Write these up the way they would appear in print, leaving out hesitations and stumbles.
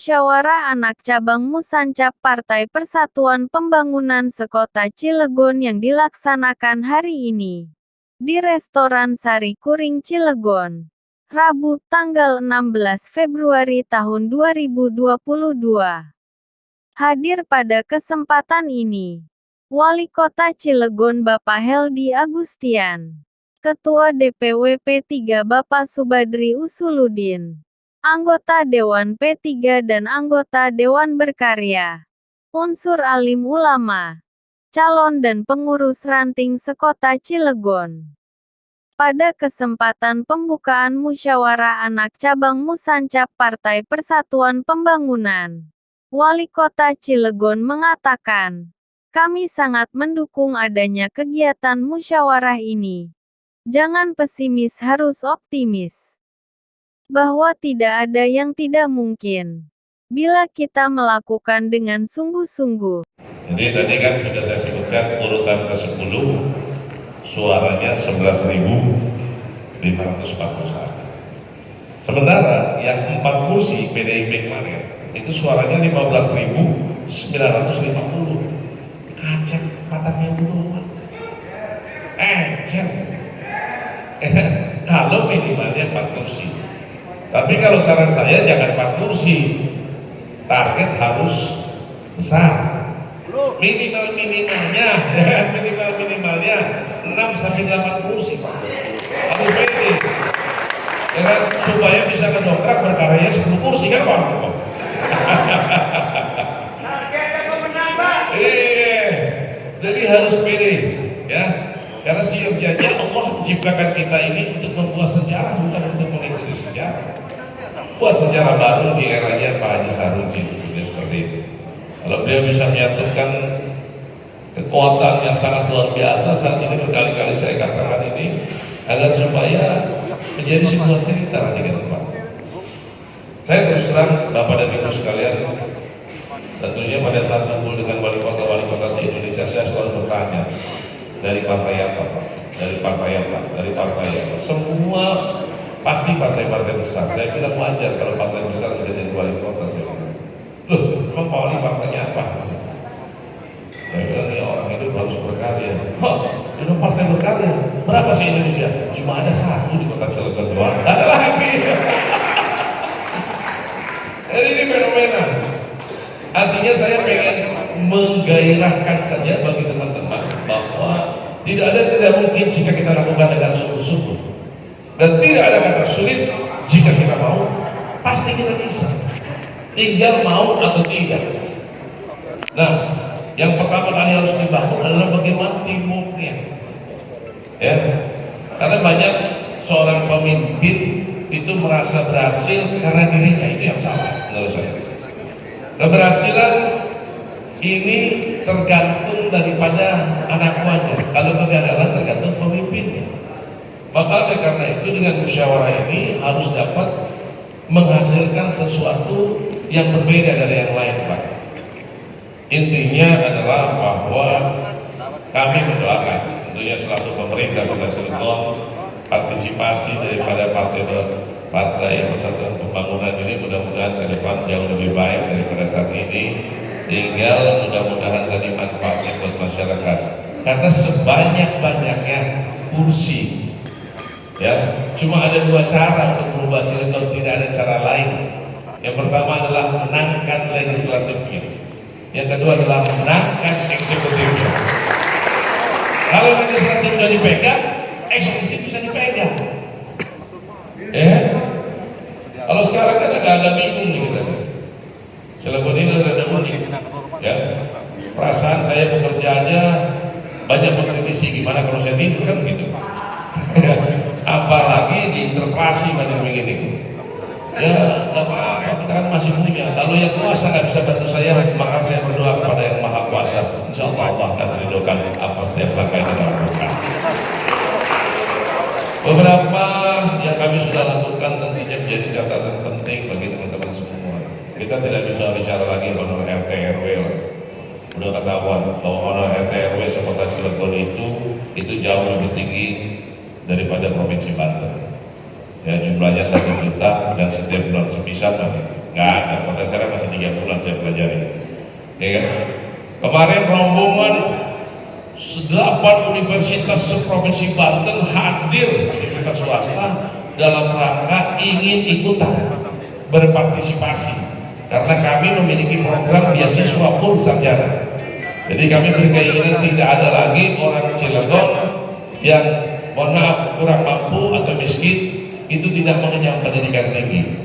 Musyawarah Anak Cabang Musancap Partai Persatuan Pembangunan Sekota Cilegon yang dilaksanakan hari ini di Restoran Sari Kuring Cilegon, Rabu, tanggal 16 Februari tahun 2022. Hadir pada kesempatan ini, Wali Kota Cilegon Bapak Heldi Agustian, Ketua DPW P3 Bapak Subadri Usuludin, anggota Dewan P3 dan anggota Dewan Berkarya, unsur alim ulama, calon dan pengurus ranting sekota Cilegon. Pada kesempatan pembukaan Musyawarah Anak Cabang Musancap Partai Persatuan Pembangunan, Wali Kota Cilegon mengatakan, "Kami sangat mendukung adanya kegiatan musyawarah ini. Jangan pesimis, harus optimis. Bahwa tidak ada yang tidak mungkin bila kita melakukan dengan sungguh-sungguh." Jadi tadi kan sudah saya sebutkan urutan ke-10, suaranya 11.541. Sementara yang 4 kursi PDIP kemarin itu suaranya 15.950. Kacak patahnya dulu. Kalau minimalnya 4 kursi. Tapi kalau saran saya jangan 4 kursi, target harus besar. Minimalnya 6-8 kursi, Pak. Harus pede, ya kan? Supaya bisa kedongkrak berkaryanya 10 kursi kan, Pak? Jadi harus pede, ya. Karena siapnya Allah menciptakan kita ini untuk membuat sejarah, bukan untuk mengikuti sejarah. Buat sejarah baru di eranya Pak Haji Sarudin, seperti itu. Kalau beliau bisa menyatukan kekuatan yang sangat luar biasa, saat ini berkali-kali saya katakan ini, agar supaya menjadi sebuah cerita nanti ke depan. Saya terus terang Bapak dan Ibu sekalian, tentunya pada saat kumpul dengan wali kota se-Indonesia, saya selalu bertanya, dari partai apa, Pak? Dari partai apa? Dari partai apa? Semua pasti partai-partai besar. Saya bilang wajar kalau partai besar bisa jadi wali kota. Saya bilang, loh, emang Pak Wali partainya apa? Saya bilang, ya orang itu harus berkarya. Hah, itu partai berkarya. Berapa sih Indonesia? Cuma ada 1 di kota Cilegon doang. Ada lagi. Jadi ini fenomena. Artinya saya pengen menggairahkan saja bagi teman-teman bahwa tidak ada tidak mungkin jika kita lakukan dengan sungguh-sungguh, dan tidak ada kata sulit jika kita mau, pasti kita bisa. Tinggal mau atau tidak. Nah, yang pertama kali harus dibangun adalah bagaimana teamworknya, ya. Karena banyak seorang pemimpin itu merasa berhasil karena dirinya, itu yang salah menurut saya. Keberhasilan ini tergantung daripada anak buahnya. Kalau kegagalan tergantung pemimpinnya. Maka karena itu dengan musyawarah ini harus dapat menghasilkan sesuatu yang berbeda dari yang lain, Pak. Intinya adalah bahwa kami mendoakan tentunya selaku pemerintah Kota Cilegon, partisipasi daripada Partai Persatuan Pembangunan ini mudah-mudahan ke depan jauh lebih baik daripada saat ini. Tinggal mudah-mudahan tadi manfaatnya buat masyarakat. Karena sebanyak-banyaknya kursi, ya, cuma ada 2 cara untuk merubah Cilegon, tidak ada cara lain. Yang pertama adalah menangkan legislatifnya, yang kedua adalah menangkan eksekutifnya. Kalau legislatif sudah dipegang, eksekutif bisa dipegang. Ya, kalau sekarang kan agak bingung nih kita. Cilegon ini ada unik, ya. Perasaan saya pekerjaannya banyak mengkritisi, gimana kalau saya tidur kan begitu. Apalagi diinterpelasi banyak begini. Ya, nggak apa-apa, kita kan masih punya. Kalau yang kuasa nggak bisa bantu saya, maka saya berdoa kepada yang maha kuasa. Insya Allah akan meridhokan apa setiap langkah yang kita lakukan. Beberapa yang kami sudah lakukan tentunya menjadi catatan penting bagi teman-teman semua. Kita tidak bisa bicara lagi honor RT RW. Udah ketahuan bahwa honor RT RW sekota Cilegon itu jauh lebih tinggi daripada provinsi Banten. Ya, jumlahnya 1 juta dan setiap bulan sepisah Nggak ada, kota Serang masih 3 bulan saya pelajari. Ya kan? Kemarin rombongan 8 universitas seprovinsi Banten hadir di kita swasta dalam rangka ingin ikutan berpartisipasi karena kami memiliki program beasiswa full sarjana. Jadi kami berkeinginan tidak ada lagi orang Cilegon yang mohon maaf kurang mampu atau miskin itu tidak mengenyam pendidikan tinggi,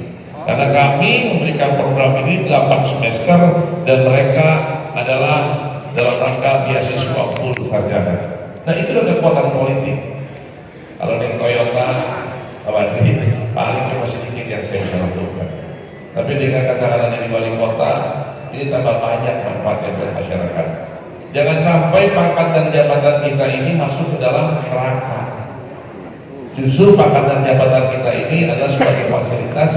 karena kami memberikan program ini 8 semester dan mereka adalah dalam rangka beasiswa full sarjana. Nah itu adalah kekuatan politik. Kalau di Toyota paling cuma sedikit yang saya bisa lakukan, tapi dengan kata-kata dari wali kota ini tambah banyak manfaatnya buat masyarakat. Jangan sampai pangkat dan jabatan kita ini masuk ke dalam kerangka. Justru pangkat dan jabatan kita ini adalah sebagai fasilitas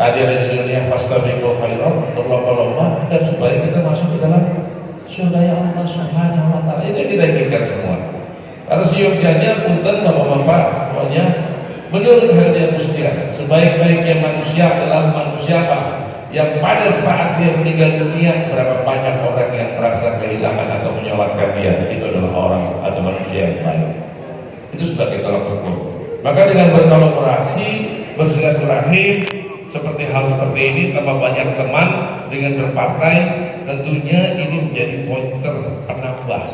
hadir di dunia fastabiqul khairat, berlomba-lomba dan supaya kita masuk ke dalam surga Allah Subhanahu wa taala. Ini kita inginkan semua. Karena siyogianya punten bapak-bapak semuanya menurut Hadiah Mustian, sebaik-baiknya manusia adalah manusia yang pada saat dia meninggal dunia berapa banyak orang yang merasa kehilangan atau menyolatkan dia, itu adalah orang atau manusia yang baik. Itu sebagai tolak ukur. Maka dengan berkolaborasi, bersilaturahim seperti hal seperti ini, tambah banyak teman dengan berpartai, tentunya ini menjadi pointer penambah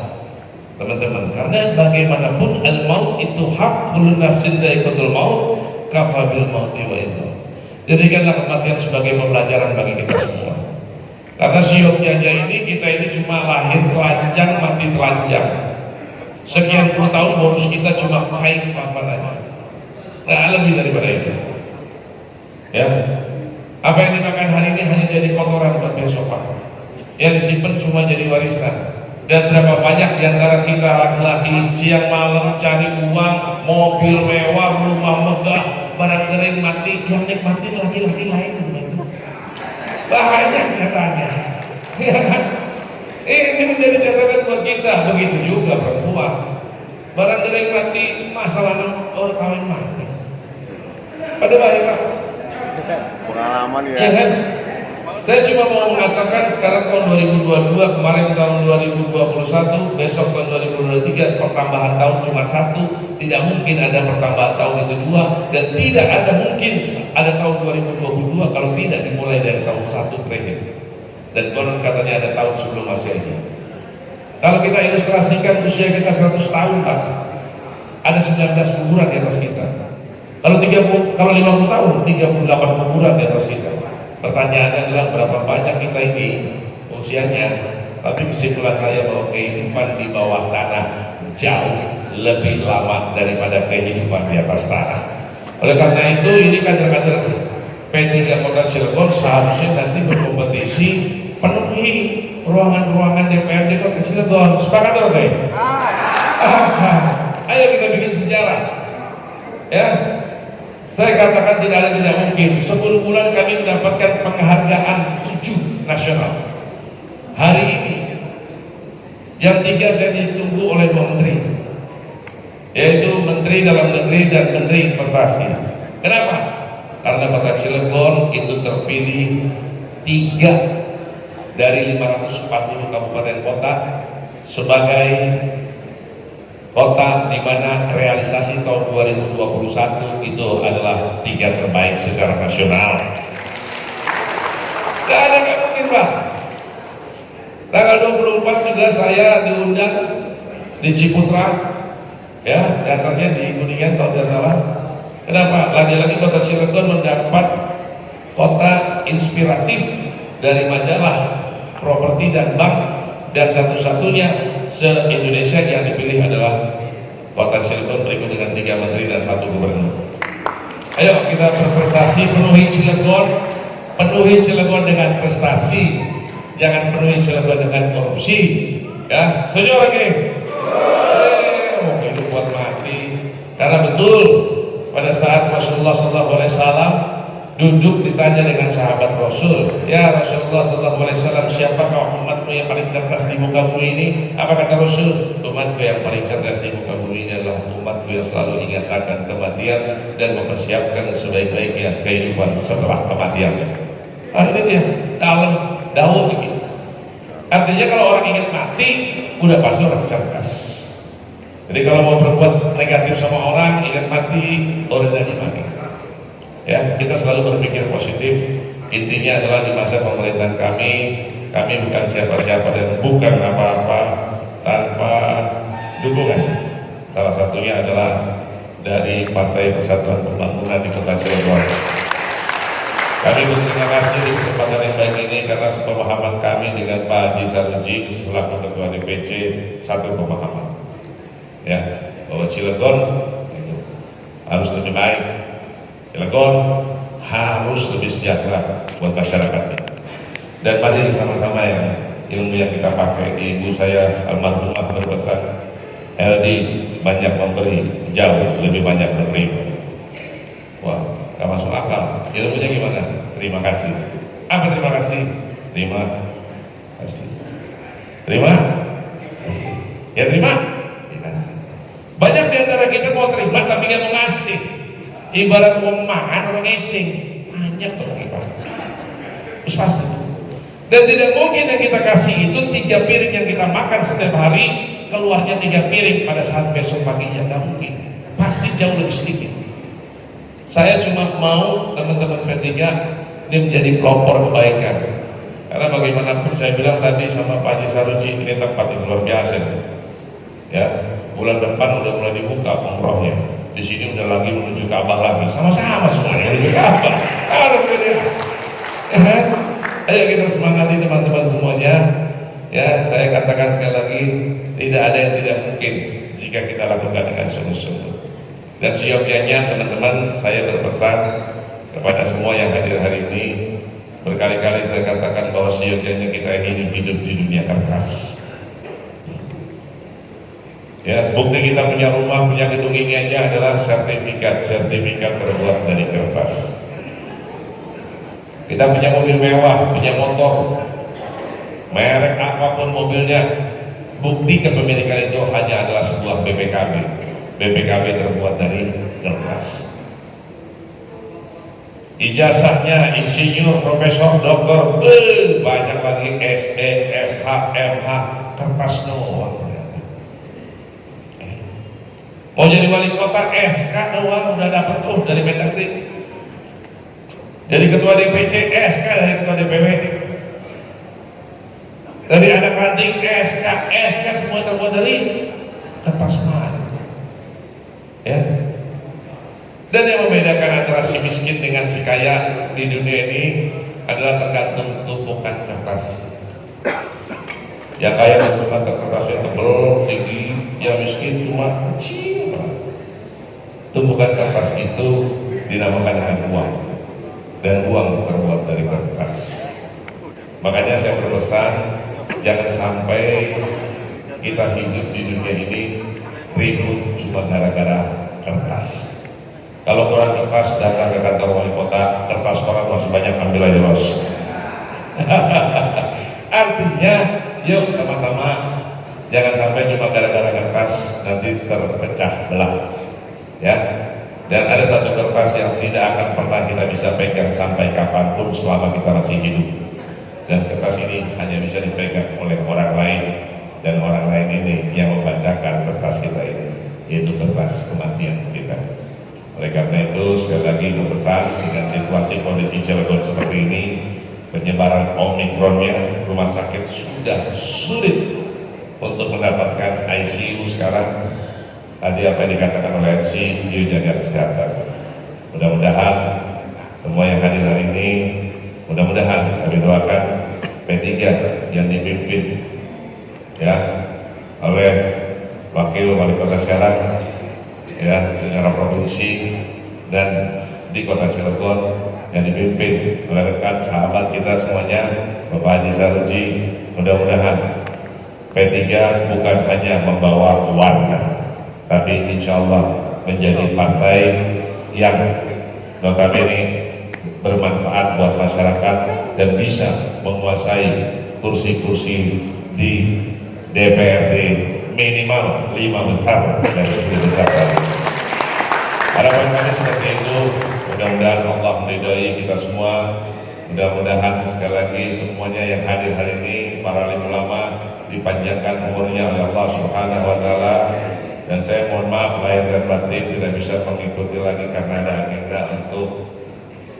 teman-teman. Karena bagaimanapun al-maut itu hak, kullu nafsin dha'iqatul maut, kafabil mauti wa itu. Jadikanlah kematian sebagai pembelajaran bagi kita semua. Karena sioknya ini kita ini cuma lahir telanjang, mati telanjang. Sekian puluh tahun bonus kita cuma kain kafan aja. Nah, lebih daripada itu. Ya, apa yang dimakan hari ini hanya jadi kotoran buat besok Pak. Yang disimpan cuma jadi warisan. Dan berapa banyak diantara kita laki-laki siang malam cari uang, mobil mewah, rumah megah, barang kering mati, yang nikmatin laki-laki lain. Banyak katanya. Ya kan? Ini menjadi catatan buat kita. Begitu juga perempuan. Barang kering mati, masalah orang kawin mati. Pada baik Pak. Pengalaman ya. Ya kan? Saya cuma mau mengatakan sekarang tahun 2022, kemarin tahun 2021, besok tahun 2023, pertambahan tahun cuma 1, tidak mungkin ada pertambahan tahun yang kedua, dan tidak ada mungkin ada tahun 2022 kalau tidak dimulai dari tahun 1 terakhir. Dan konon katanya ada tahun sebelum Masehi. Kalau kita ilustrasikan usia kita 100 tahun Pak, ada 19 kuburan di atas kita. Kalau 50 tahun, 38 kuburan di atas kita. Pertanyaannya adalah berapa banyak kita ini usianya. Tapi kesimpulan saya bahwa kehidupan di bawah tanah jauh lebih lama daripada kehidupan di atas tanah. Oleh karena itu ini kader-kader P3 Kota Cilegon seharusnya nanti berkompetisi penuhi ruangan-ruangan DPRD Kota Cilegon. Sepakat atau tidak? Ayo kita bikin sejarah. Ya. Saya katakan tidak ada tidak mungkin. 10 bulan kami mendapatkan penghargaan 7 nasional. Hari ini yang 3 saya ditunggu oleh 2 menteri, yaitu Menteri Dalam Negeri dan Menteri Investasi. Kenapa? Karena Kota Cilegon itu terpilih 3 dari 540 kabupaten kota sebagai kota di mana realisasi tahun 2021 itu adalah 3 terbaik secara nasional. Gak ada yang mungkin Pak. Tanggal 24 juga saya diundang di Ciputra, ya, datangnya di Kuningan kalau tidak salah. Kenapa? Lagi-lagi Kota Cilegon mendapat kota inspiratif dari majalah Properti dan Bank, dan satu-satunya se-Indonesia yang dipilih adalah Kota Cilegon berikut dengan 3 menteri dan 1 gubernur. Ayo kita berprestasi, penuhi Cilegon dengan prestasi, jangan penuhi Cilegon dengan korupsi. Ya, setuju lagi? Mau hidup buat mati. Karena betul pada saat Rasulullah SAW duduk ditanya dengan sahabat Rasul, ya Rasulullah SAW, siapakah umatmu yang paling cerdas di muka bumi ini? Apa kata Rasul? Umatku yang paling cerdas di muka bumi ini adalah umatku yang selalu ingat akan kematian dan mempersiapkan sebaik-baiknya kehidupan setelah kematian. ini dia dalam daun begitu. Artinya kalau orang ingat mati, udah pasti orang cerdas. Jadi kalau mau berbuat negatif sama orang, ingat mati, orang jadi mati. Ya, kita selalu berpikir positif. Intinya adalah di masa pemerintahan kami bukan siapa-siapa dan bukan apa-apa tanpa dukungan. Salah satunya adalah dari Partai Persatuan Pembangunan di Kota Cilegon. Kami berterima kasih di kesempatan yang baik ini karena sepemahaman kami dengan Pak Haji Saruji selaku Ketua DPC satu pemahaman, ya, bahwa Cilegon harus lebih baik, Cilegon harus lebih sejahtera buat masyarakatnya. Dan mari sama-sama ya, ilmu yang kita pakai. Ibu saya almarhumah berpesan, LD banyak memberi, jauh lebih banyak menerima. Wah, gak masuk akal. Ilmunya gimana? Terima kasih. Apa terima kasih? Terima kasih. Terima kasih. Ya terima kasih. Banyak di antara kita mau terima tapi gak mau ngasih. Ibarat uang makan orang ngising, banyak orang kita. Terus pasti. Dan tidak mungkin yang kita kasih itu 3 piring yang kita makan setiap hari keluarnya 3 piring pada saat besok paginya, nggak mungkin. Pasti jauh lebih sedikit. Saya cuma mau teman-teman P3 ini menjadi pelopor kebaikan. Karena bagaimanapun saya bilang tadi sama Pak Haji Saruji, ini tempat yang luar biasa. Ya, bulan depan udah mulai dibuka umrohnya. Di sini udah lagi menuju Ka'bah lagi. Sama-sama semuanya menuju Ka'bah. Ayo kita semangati teman-teman semuanya. Ya, saya katakan sekali lagi, tidak ada yang tidak mungkin jika kita lakukan dengan sungguh-sungguh. Dan seyogyanya teman-teman, saya berpesan kepada semua yang hadir hari ini, berkali-kali saya katakan bahwa seyogyanya kita ini hidup di dunia kertas. Ya, bukti kita punya rumah, punya gedung ini aja adalah sertifikat terbuat dari kertas. Kita punya mobil mewah, punya motor, merek apapun mobilnya, bukti kepemilikan itu hanya adalah sebuah BPKB. BPKB terbuat dari kertas. Ijazahnya insinyur, profesor, doktor, banyak lagi SE, SH, MH, kertas doang. Mau jadi wali kota, SK doang udah dapat tuh dari Mendagri. Jadi ketua DPC, SK dari ketua DPW. Dari anak ranting, SK semua terbuat dari kertas mana? Ya. Dan yang membedakan antara si miskin dengan si kaya di dunia ini adalah tergantung tumpukan kertas. Yang kaya tumpukan kertas yang tebal, tinggi, yang miskin cuma kecil. Tumpukan kertas itu dinamakan dengan uang, dan uang terbuat dari kertas. Makanya saya berpesan, jangan sampai kita hidup di dunia ini ribut cuma gara-gara kertas. Kalau kurang kertas, datang ke kantor wali kota, kertas orang masih banyak, ambil aja bos. Artinya, yuk sama-sama, jangan sampai cuma gara-gara kertas nanti terpecah belah. Ya, dan ada satu kertas yang tidak akan pernah kita bisa pegang sampai kapanpun selama kita masih hidup. Dan kertas ini hanya bisa dipegang oleh orang lain, dan orang lain ini yang membacakan kertas kita ini, yaitu kertas kematian kita. Oleh karena itu, sekali lagi berpesan, dengan situasi kondisi Cilegon seperti ini, penyebaran Omikronnya, rumah sakit sudah sulit untuk mendapatkan ICU sekarang. Tadi apa yang dikatakan oleh MC, you jaga kesehatan. Mudah-mudahan semua yang hadir hari ini, mudah-mudahan kami doakan P3 yang dipimpin ya oleh Wakil Wali Kota Serang ya secara provinsi, dan di Kota Cilegon yang dipimpin oleh rekan sahabat kita semuanya Bapak Haji Saruji. Mudah-mudahan P3 bukan hanya membawa warna, tapi insya Allah menjadi partai yang notabene bermanfaat buat masyarakat dan bisa menguasai kursi-kursi di DPRD minimal 5 besar dari 10 besar. Harapan kami seperti itu. Mudah-mudahan Allah meridai kita semua Mudah-mudahan sekali lagi semuanya yang hadir hari ini, para alim ulama, dipanjangkan umurnya oleh Allah Subhanahu wa Ta'ala. Dan saya mohon maaf lahir dan batin tidak bisa mengikuti lagi karena ada agenda untuk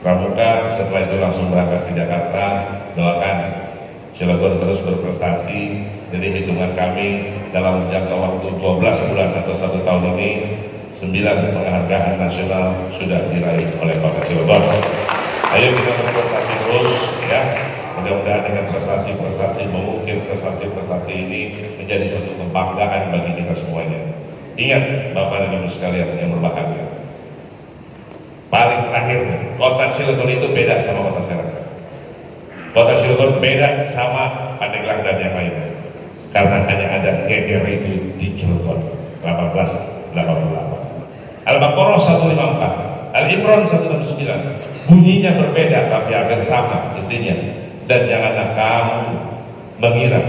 pramuka. Setelah itu langsung berangkat ke Jakarta. Doakan Cilegon terus berprestasi. Jadi hitungan kami dalam jangka waktu 12 bulan atau 1 tahun ini 9 penghargaan nasional sudah diraih oleh Kota Cilegon. Ayo kita berprestasi terus ya. Mudah-mudahan dengan prestasi-prestasi, mengukir prestasi-prestasi ini menjadi suatu kebanggaan bagi kita semuanya. Ingat Bapak dan Ibu sekalian yang berbahagia, paling terakhir, Kota Cilegon itu beda sama Kota Serang. Kota Cilegon beda sama Pandeglang dan yang lainnya, karena hanya ada GGR itu di Cilegon 1888. Al-Baqarah 154, Al-Imran 169, bunyinya berbeda tapi akan sama intinya. Dan janganlah kamu mengira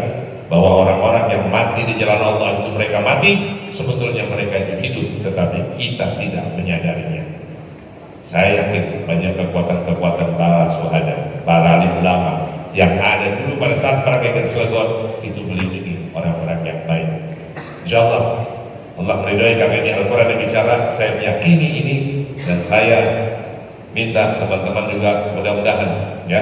bahwa orang-orang yang mati di jalan Allah itu mereka mati, sebetulnya mereka itu hidup, tetapi kita tidak menyadarinya. Saya yakin banyak kekuatan-kekuatan para syuhada, para alim ulama yang ada dulu pada saat perang Cilegon itu melindungi orang-orang yang baik. Insyaallah Allah meridhai karena ini Al-Quran yang bicara. Saya meyakini ini dan saya minta teman-teman juga mudah-mudahan ya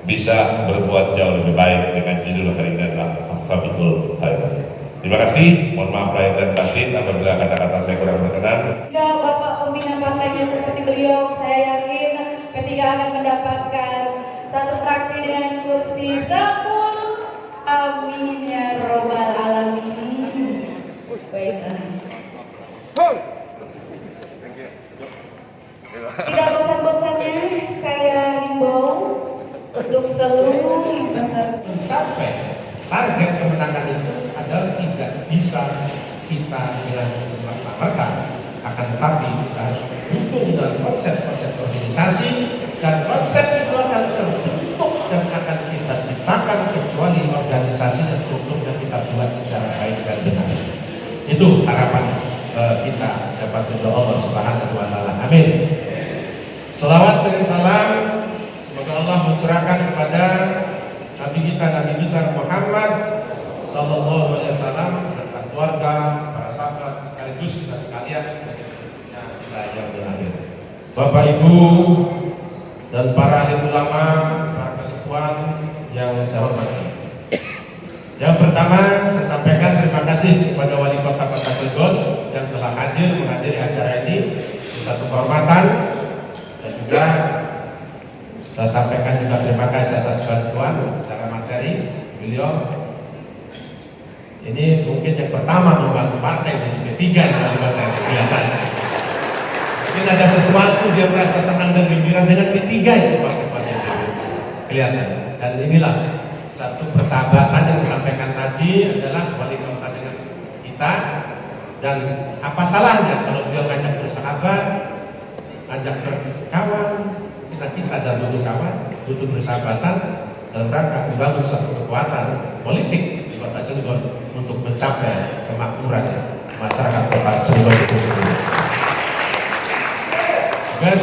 bisa berbuat jauh lebih baik dengan judul hari ini adalah As-Sabiqul Khairat. Terima kasih, mohon maaf lahir dan batin apabila kata-kata saya kurang berkenan. Jika Bapak pembina partainya seperti beliau, saya yakin P3 akan mendapatkan satu fraksi dengan kursi 10. Amin ya robbal alamin. Baiklah. Tidak bosan-bosannya saya himbau untuk seluruh peserta. Mencapai target kemenangan itu adalah tidak bisa kita bilang semata-mata, akan tetapi kita harus dukung dalam konsep-konsep organisasi, dan konsep itu akan terbentuk dan akan kita ciptakan kecuali organisasi dan struktur yang kita buat secara baik dan benar. Itu harapan kita dapat berdoa Allah Subhanahu wa Ta'ala. Amin. Selawat sering salam semoga Allah mencurahkan kepada Nabi kita, Nabi besar Muhammad Sallallahu Alaihi Wasallam serta keluarga, para sahabat sekaligus kita sekalian sebagai kita yang berakhir. Bapak Ibu dan para alim ulama, para kesepuan yang saya hormati. Yang pertama saya sampaikan terima kasih kepada Wali Kota Kota Cilegon yang telah hadir menghadiri acara ini. Satu kehormatan, dan juga saya sampaikan juga terima kasih atas bantuan secara materi beliau. Ini mungkin yang pertama membantu partai di P3 dengan kelihatan. Mungkin ada sesuatu dia merasa senang dan gembira dengan P3 itu partai-partai kelihatan. Dan inilah satu persahabatan yang disampaikan tadi adalah wali kota dengan kita. Dan apa salahnya kalau beliau ngajak bersahabat, ngajak berkawan, kita dan butuh kawan, butuh persahabatan dalam rangka membangun satu kekuatan politik di Kota Cilegon untuk mencapai kemakmuran masyarakat Kota Cilegon itu sendiri. Saya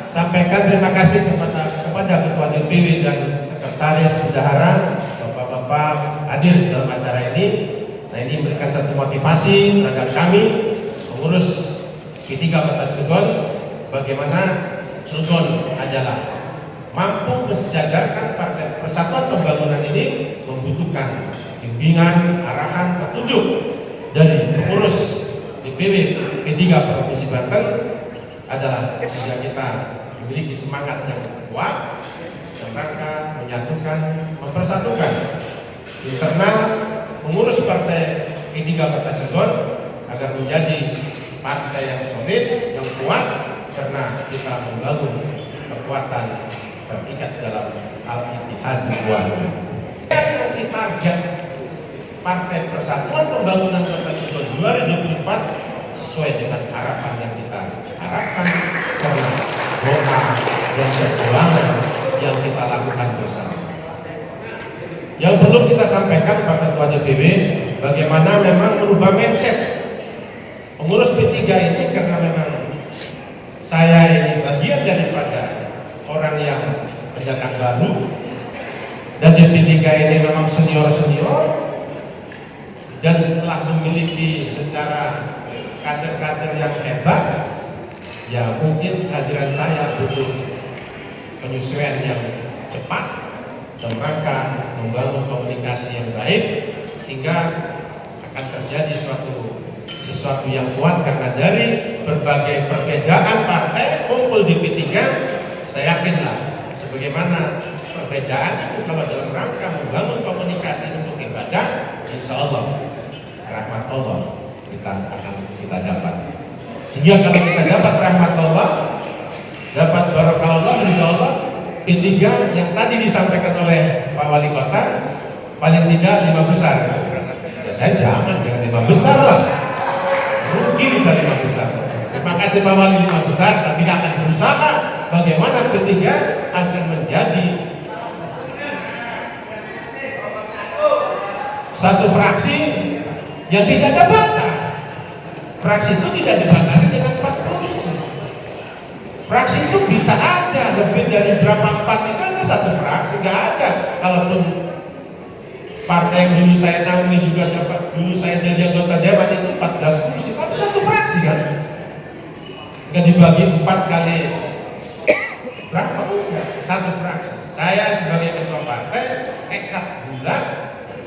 sampaikan terima kasih kepada Ketua DPW dan Sekretaris Bendahara, Bapak-bapak hadir dalam acara ini. Nah, ini memberikan satu motivasi terhadap kami mengurus P3 Kota Cilegon, bagaimana Cilegon adalah mampu mensejajarkan Partai Persatuan Pembangunan ini membutuhkan bimbingan, arahan, petunjuk dari pengurus DPW P3 Provinsi Banten adalah sehingga kita memiliki semangat yang kuat dalam rangka menyatukan, mempersatukan internal mengurus Partai P3 Kota Cilegon agar menjadi partai yang solid, yang kuat, karena kita membangun kekuatan terikat dalam al-ittihad wal yang ditarget Partai Persatuan Pembangunan Kota Cilegon 2024 sesuai dengan harapan yang kita harapkan karena doa dan perjuangan yang kita lakukan bersama. Yang perlu kita sampaikan Pak Ketua DPW, bagaimana memang merubah mindset pengurus P3 ini, karena memang saya ini bagian daripada orang yang pendatang baru, dan di P3 ini memang senior-senior dan telah memiliki secara kader-kader yang hebat. Ya mungkin kehadiran saya butuh penyesuaian yang cepat dalam rangka membangun komunikasi yang baik, sehingga akan terjadi sesuatu yang kuat. Karena dari berbagai perbedaan partai kumpul di P3, saya yakinlah sebagaimana perbedaan itu kalau dalam rangka membangun komunikasi untuk ibadah, insya Allah rahmat Allah kita dapat. Sehingga kalau kita dapat rahmat Allah, dapat barakah Allah, insya Allah P3 yang tadi disampaikan oleh Pak Wali Kota paling tidak 5 besar. Ya saya jangan 5 besar lah, rugi kita 5 besar. Terima kasih Pak Wali 5 besar, tapi akan berusaha bagaimana P3 akan menjadi satu fraksi yang tidak ada batas. Fraksi itu tidak dibatasi dengan 4 kursi. Fraksi itu bisa aja lebih dari berapa 4 itu ada satu fraksi, nggak ada. Kalaupun partai yang dulu saya naungi juga dapat, dulu saya jadi anggota dewan itu 14 kursi, tapi satu fraksi kan, nggak dibagi 4 kali berapa, satu fraksi. Saya sebagai ketua partai tekad bulat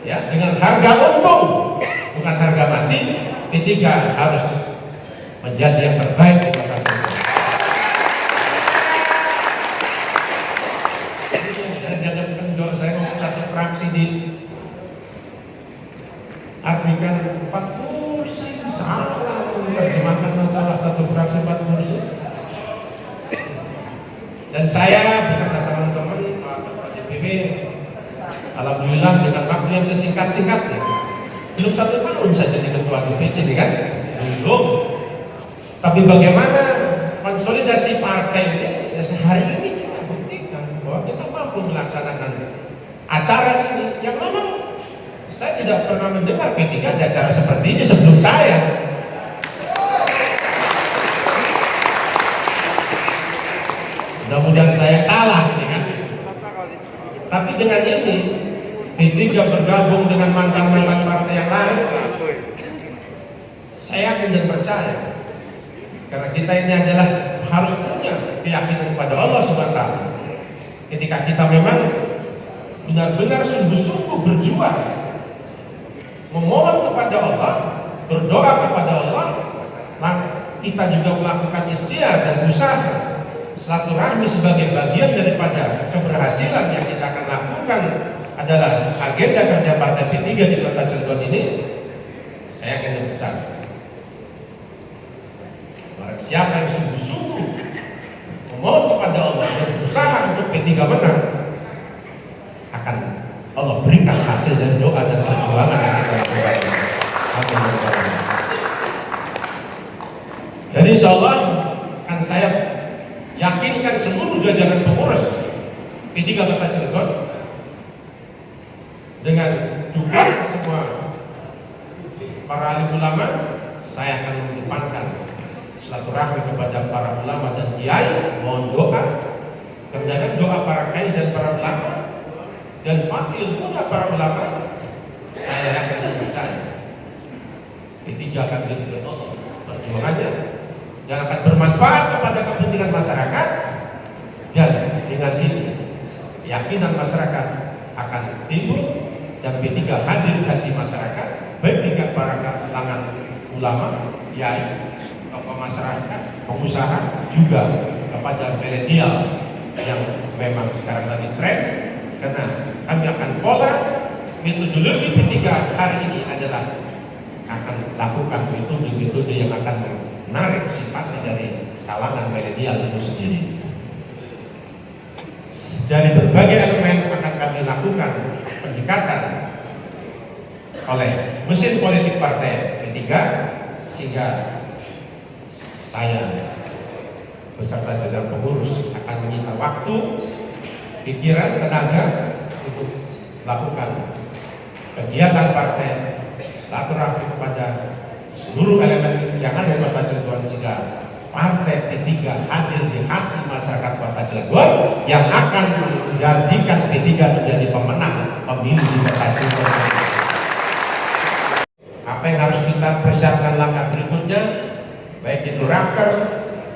ya, dengan harga untung bukan harga mati, P3 harus menjadi yang terbaik di kota Bogor. Dan jangan kendor saya ngomong satu fraksi di artikan 4 kursi, salah menerjemahkan masalah satu fraksi 4 kursi. Dan saya beserta teman-teman Pak Ketua DPW, alhamdulillah dengan waktu yang sesingkat-singkatnya, belum 1 tahun saya jadi ketua DPC kan, belum. Tapi bagaimana konsolidasi partai ini, ya hari ini kita buktikan bahwa kita mampu melaksanakan acara ini yang memang saya tidak pernah mendengar P3 ada acara seperti ini sebelum saya. Mudah-mudahan saya salah ini kan. Tapi dengan ini P3 bergabung dengan mantan-mantan partai yang lain, saya yakin dan percaya, karena kita ini adalah harus punya keyakinan kepada Allah SWT. Ketika kita memang benar-benar sungguh-sungguh berjuang, memohon kepada Allah, berdoa kepada Allah, maka kita juga melakukan ikhtiar dan usaha silaturahmi sebagai bagian daripada keberhasilan yang kita akan lakukan adalah agenda kerja partai P3 di Kota Cilegon ini. Saya akan percaya siapa yang sungguh-sungguh memohon kepada Allah dan berusaha untuk P3 menang, akan Allah berikan hasil dan doa dan perjuangan yang kita lakukan. Jadi insya Allah akan saya yakinkan seluruh jajaran pengurus P3 Kota Cilegon dengan dukungan semua para alim ulama. Saya akan mengedepankan silaturahmi kepada para ulama dan kiai, mohon doa, kerjakan doa para kiai dan para ulama, dan mati ilmunya para ulama. Saya yakin dan percaya P3 akan diridhoi Allah perjuangannya, yang akan bermanfaat kepada kepentingan masyarakat, dan dengan ini keyakinan masyarakat akan timbul dan P3 hadir di masyarakat, baik tingkat para kalangan ulama, kiai, tokoh masyarakat, pengusaha, juga kepada milenial yang memang sekarang lagi tren. Karena kami akan pola metodologi P3 hari ini adalah akan lakukan metode yang akan menarik simpati dari kalangan milenial itu sendiri. Dari berbagai elemen akan kami lakukan pendekatan oleh mesin politik partai P3, sehingga saya beserta jajaran pengurus akan menyita waktu, pikiran, tenaga untuk melakukan kegiatan partai silaturahmi kepada seluruh elemen yang ada di Kota Cilegon, sehingga Partai P3 hadir di hati masyarakat Kota Cilegon yang akan menjadikan P3 menjadi pemenang pemilu di Kota Cilegon. Apa yang harus kita persiapkan langkah berikutnya, baik itu raker,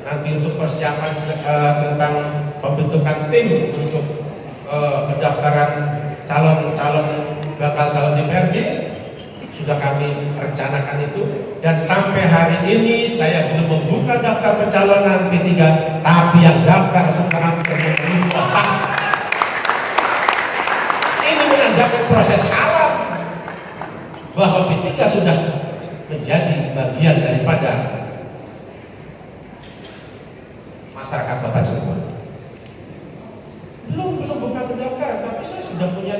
nanti untuk persiapan tentang pembentukan tim untuk pendaftaran calon bakal calon DPRD, sudah kami rencanakan itu. Dan sampai hari ini saya belum membuka daftar pencalonan P3, tapi yang daftar sudah hampir 20 orang. Ini menandakan proses alam bahwa P3 sudah menjadi bagian daripada masyarakat Kota Cilegon. Belum buka pendaftaran, tapi saya sudah punya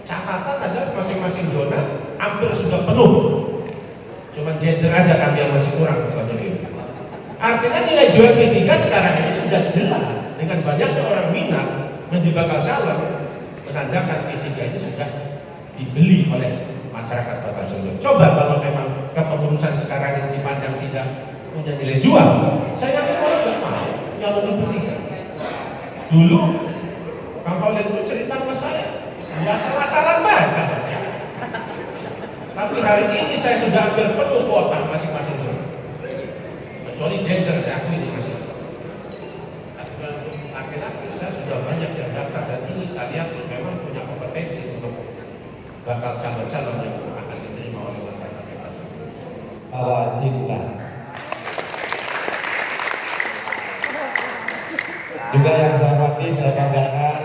catatan ada masing-masing zona hampir sudah penuh. Cuma gender aja kami yang masih kurang. Artinya nilai jual P3 sekarang ini sudah jelas dengan banyaknya orang minat menjadi bakal calon, menandakan P3 ini sudah dibeli oleh masyarakat Kota Cilegon. Coba kalau memang kepengurusan sekarang yang dipandang tidak punya nilai jual, saya yakin orang nggak mau nyalonin P3. Dulu Kang Khalid itu cerita sama saya, nggak salah-salah baca. Tapi hari ini saya sudah hampir penuh kuota masing-masing zona. Kecuali gender, saya akui ini masih. Tapi untuk laki-laki saya sudah banyak yang daftar dan ini saya lihat memang punya kompetensi untuk bakal calon-calon yang akan diterima oleh masyarakat Kota Cilegon. Cinta. Juga yang saya hormati, saya banggakan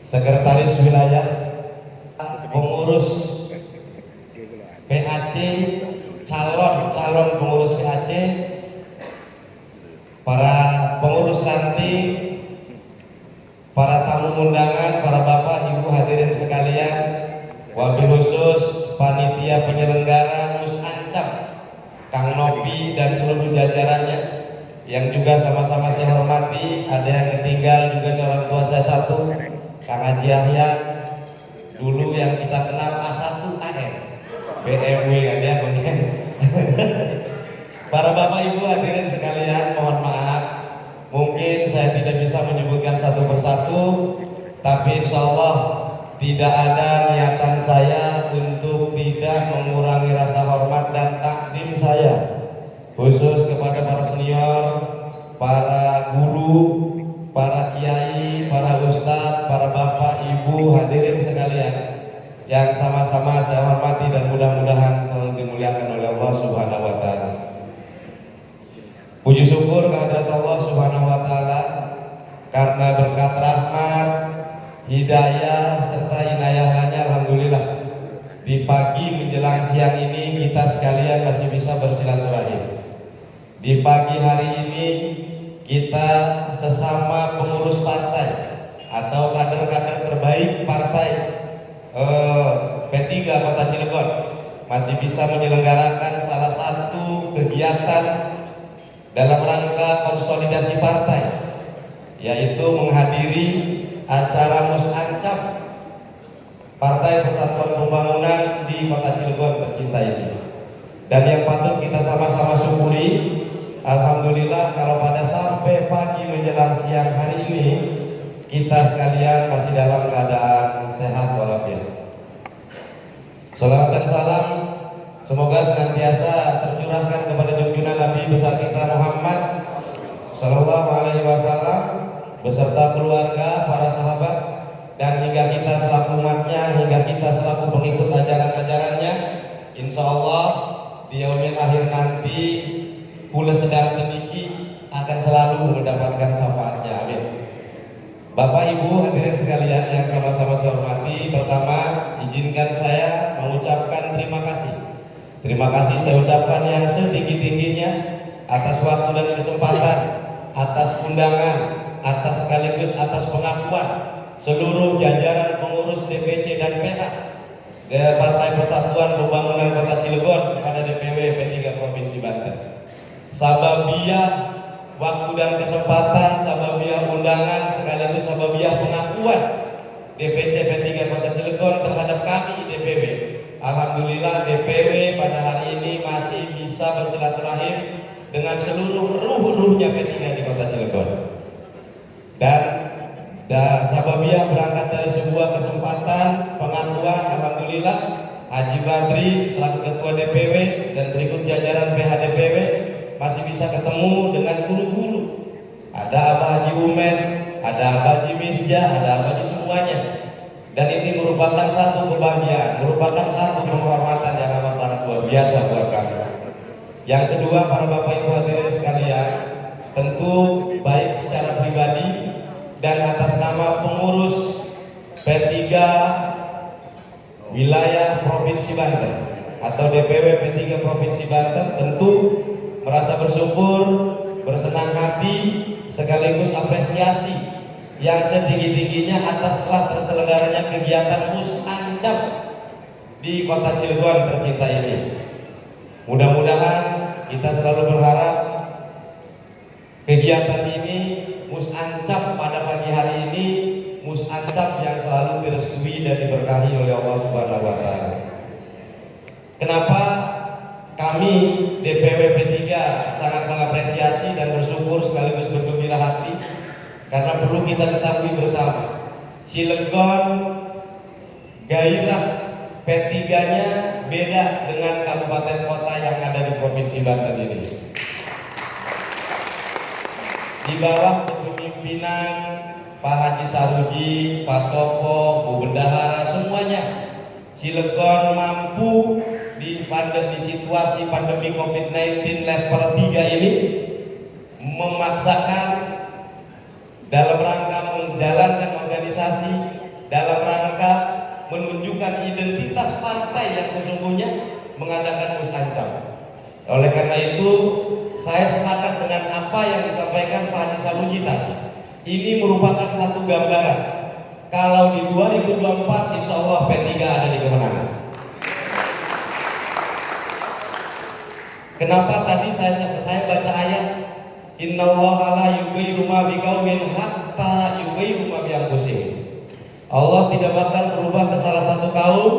Sekretaris Wilayah, pengurus PAC, calon pengurus PAC, para pengurus ranting, para tamu undangan, para bapak ibu hadirin sekalian, wabil khusus panitia penyelenggara Musancap, Kang Nopi dan seluruh jajarannya yang juga sama-sama saya hormati. Ada yang ketinggal juga nih orang tua saya satu, Kang Haji Yahya, dulu yang kita kenal A1 AR BMW kan ya. Para bapak ibu hadirin sekalian, mohon maaf mungkin saya tidak bisa menyebutkan satu persatu, tapi insya Allah tidak ada niatan saya untuk tidak mengurangi rasa hormat dan takdim saya khusus kepada para senior, para guru, para kiai, para ustadz, para bapak, ibu, hadirin sekalian yang sama-sama saya hormati dan mudah-mudahan selalu dimuliakan oleh Allah Subhanahu wa Ta'ala. Puji syukur kehadirat Allah Subhanahu wa Ta'ala karena berkat rahmat, hidayah serta inayahnya, alhamdulillah di pagi menjelang siang ini kita sekalian masih bisa bersilaturahim. Di pagi hari ini kita sesama pengurus partai atau kader-kader terbaik partai P3 Kota Cilegon masih bisa menyelenggarakan salah satu kegiatan dalam rangka konsolidasi partai, yaitu menghadiri acara Musancap Partai Persatuan Pembangunan di Kota Cilegon tercinta ini. Dan yang patut kita sama-sama syukuri, alhamdulillah kalau pada sampai pagi menjelang siang hari ini kita sekalian masih dalam keadaan sehat walafiat. Salawat dan salam semoga senantiasa tercurahkan kepada junjungan Nabi besar kita Muhammad Sallallahu Alaihi Wasallam beserta keluarga, para sahabat, dan hingga kita selaku umatnya, hingga kita selaku pengikut ajaran-ajarannya. Insya Allah di yaumil akhir nanti kula sedang teniki akan selalu mendapatkan syafaatnya. Amin. Bapak Ibu hadirin sekalian yang sama-sama saya hormati, pertama izinkan saya mengucapkan terima kasih. Terima kasih saya ucapkan yang setinggi-tingginya atas waktu dan kesempatan, atas undangan, atas sekaligus atas pengakuan seluruh jajaran pengurus DPC dan PH Partai Persatuan Pembangunan Kota Cilegon kepada DPW P3 Provinsi Banten. Sababia waktu dan kesempatan, sababia undangan, sekaligus sababia pengakuan DPC P3 Kota Cilegon terhadap kami DPW. Alhamdulillah DPW pada hari ini masih bisa bersilaturahim dengan seluruh ruh-ruhnya P3 di Kota Cilegon. Dan sababia berangkat dari sebuah kesempatan pengakuan, alhamdulillah Haji Badri selaku Ketua DPW dan berikut jajaran PHDPW masih bisa ketemu dengan guru-guru. Ada Abah Haji Umen, ada Abah Haji Misja, ada Abah Haji semuanya. Dan ini merupakan satu kebahagiaan, merupakan satu penghormatan yang amat sangat luar biasa buat kami. Yang kedua, para Bapak Ibu hadirin sekalian, tentu baik secara pribadi dan atas nama pengurus P3 wilayah Provinsi Banten atau DPW P3 Provinsi Banten, tentu merasa bersyukur, bersenang hati, sekaligus apresiasi yang setinggi-tingginya atas telah terselenggaranya kegiatan Musancap di Kota Cilegon tercinta ini. Mudah-mudahan kita selalu berharap kegiatan ini, Musancap pada pagi hari ini, Musancap yang selalu direstui dan diberkahi oleh Allah Subhanahu wa Ta'ala. Kenapa kami DPW P3 sangat mengapresiasi dan bersyukur sekaligus bergembira hati? Karena perlu kita ketahui bersama, Cilegon gairah P3-nya beda dengan kabupaten kota yang ada di Provinsi Banten ini. Di bawah kepemimpinan Pak Haji Saruji, Pak Toko, Bu Bendahara, semuanya Cilegon mampu di situasi pandemi COVID-19 level 3 ini memaksakan dalam rangka menjalankan organisasi, dalam rangka menunjukkan identitas partai yang sesungguhnya, mengadakan Musancap. Oleh karena itu, saya sepakat dengan apa yang disampaikan Pak Haji Saruji tadi. Ini merupakan satu gambaran kalau di 2024 insya Allah P3 ada di kemenangan. Kenapa tadi saya baca ayat Innallaha la yughayyiru ma biqaumin hatta yughayyiru ma bi anfusihim. Allah tidak bakal berubah ke salah satu kaum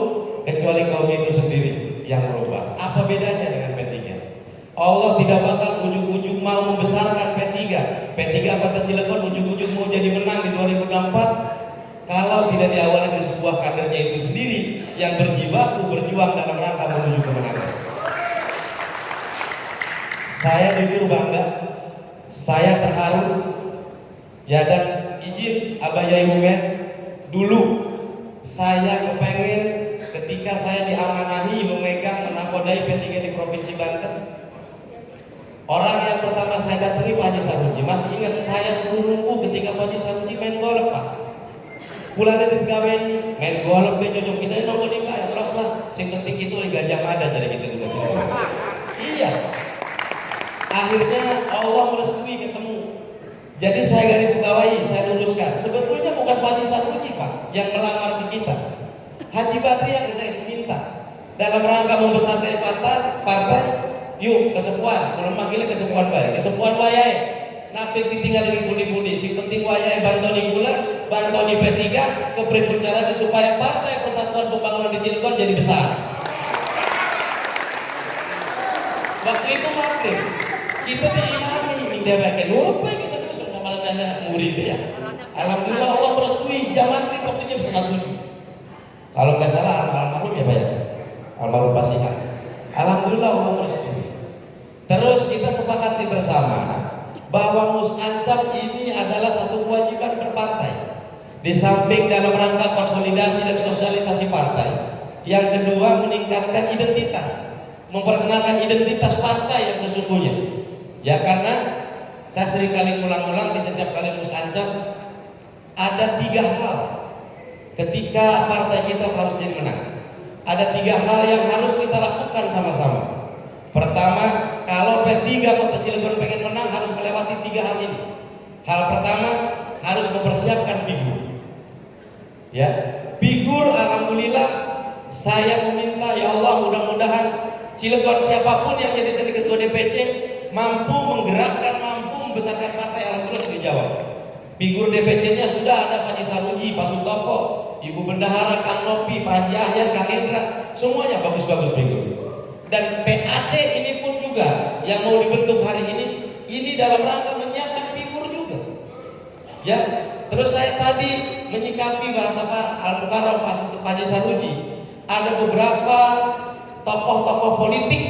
kecuali kaum itu sendiri yang berubah. Apa bedanya dengan P3? Allah tidak bakal ujung-ujung mau membesarkan P3. P3 Kota Cilegon ujung-ujung mau jadi menang di 2024 kalau tidak diawali dari sebuah kadernya itu sendiri yang berjibaku berjuang dalam rangka menuju kemenangan. Saya jujur bangga, saya terharu, ya, dan izin Abah Yai Umen, dulu saya kepengen ketika saya diamanahi memegang menakodai P3 di Provinsi Banten, orang yang pertama saya datangi Pak Haji Saruji. Masih ingat saya suruh nunggu ketika Pak Haji Saruji main golf, Pak. Pulang dari gawe main golf be cocok kita nunggu di Pak, terus lah. Sing penting itu Gajah Mada jadi kita juga. Iya. Akhirnya Allah merestui ketemu. Jadi saya garis bawahi, saya luruskan. Sebetulnya bukan Pak Haji Saruji, Pak, yang melamar ke kita. Haji Badri yang saya minta dalam rangka membesarkan partai. Yuk kesepuan, kalau manggilnya kesepuan baik, kesepuan wayai. Napi ditinggal dengan budi-budi, si penting wayai bantoni gula, bantoni P3, kepribun caranya supaya Partai Persatuan Pembangunan di Cilegon jadi besar. Waktu itu maghrib, kita diimami, dia pakai nurut baik kita terus sama dana murid ya. Alhamdulillah Allah merestui, jam maghrib waktunya bisa 7. Kalau nggak salah almarhum ya Pak ya, almarhum Pak Sihat. Alhamdulillah Allah merestui. Terus kita sepakati bersama bahwa Musancap ini adalah satu kewajiban berpartai. Di samping dalam rangka konsolidasi dan sosialisasi partai, yang kedua meningkatkan identitas, memperkenalkan identitas partai yang sesungguhnya. Ya, karena saya sering kali ulang-ulang di setiap kali Musancap ada 3 hal ketika partai kita harus jadi menang. Ada 3 hal yang harus kita lakukan sama-sama. Pertama, kalau P3 Kota Cilegon pengen menang harus melewati 3 hal ini. Hal pertama, harus mempersiapkan figur. Ya, figur alhamdulillah saya meminta ya Allah mudah-mudahan Cilegon siapapun yang jadi ketua DPC mampu menggerakkan, mampu membesarkan partai, alhamdulillah sudah dijawab. Figur DPC-nya sudah ada Pak Haji Saruji, Pak Sutoko, Ibu Bendahara, Kang Nopi, Pak Haji Ahyan, Kang Hendra, semuanya bagus-bagus figur. Dan PAC ini pun juga yang mau dibentuk hari ini dalam rangka menyiapkan figur juga. Ya, terus saya tadi menyikapi bahasa Pak Al-Mukarram Pak Haji Sanusi, ada beberapa tokoh-tokoh politik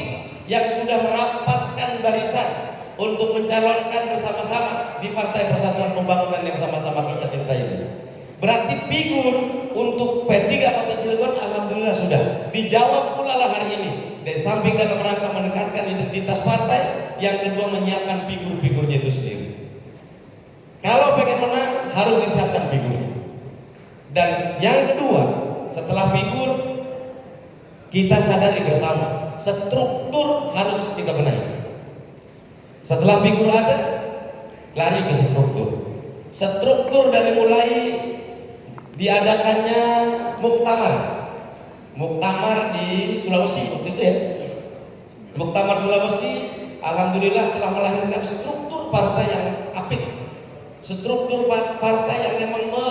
yang sudah merapatkan barisan untuk mencalonkan bersama-sama di Partai Persatuan Pembangunan yang sama-sama kita cintai ini. Berarti figur untuk P3 Kota Cilegon alhamdulillah sudah dijawab pula lah hari ini. Dari samping dalam rangka meningkatkan identitas partai, yang kedua menyiapkan figur-figurnya itu sendiri. Kalau pengen menang harus disiapkan figurnya. Dan yang kedua, setelah figur kita sadari bersama, struktur harus kita benahi. Setelah figur ada, lari ke struktur. Struktur dari mulai diadakannya muktamar di Sulawesi waktu itu ya. Muktamar Sulawesi alhamdulillah telah melahirkan struktur partai yang apik. Struktur partai yang memang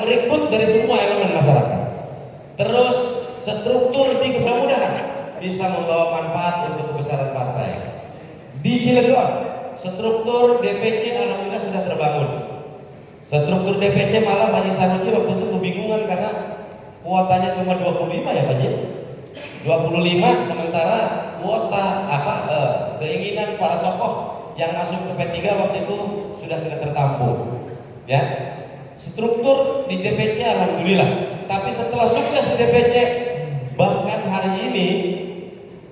merekrut dari semua elemen masyarakat. Terus struktur di mudah-mudahan bisa membawa manfaat untuk kebesaran partai. Di Cilegon, struktur DPC alhamdulillah sudah terbangun. Struktur DPC malah Haji Sanusi waktu itu kebingungan karena kuotanya cuma 25 ya Pak Ji. 25 sementara kuota keinginan para tokoh yang masuk ke P3 waktu itu sudah tidak tertampung. Ya. Struktur di DPC alhamdulillah. Tapi setelah sukses di DPC, bahkan hari ini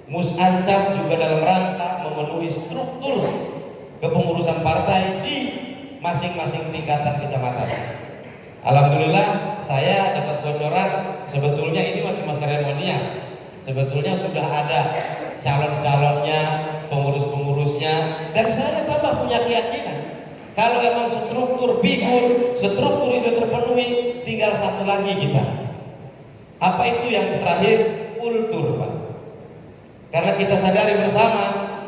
Musancap juga dalam rangka memenuhi struktur kepengurusan partai di masing-masing tingkatan kecamatan. Alhamdulillah saya dapat bocoran sebetulnya ini cuma seremonial. Sebetulnya sudah ada calon-calonnya, pengurus-pengurusnya, dan saya tambah punya keyakinan kalau emang struktur figur, struktur itu terpenuhi, tinggal satu lagi kita. Apa itu yang terakhir? Kultur, Pak. Karena kita sadari bersama,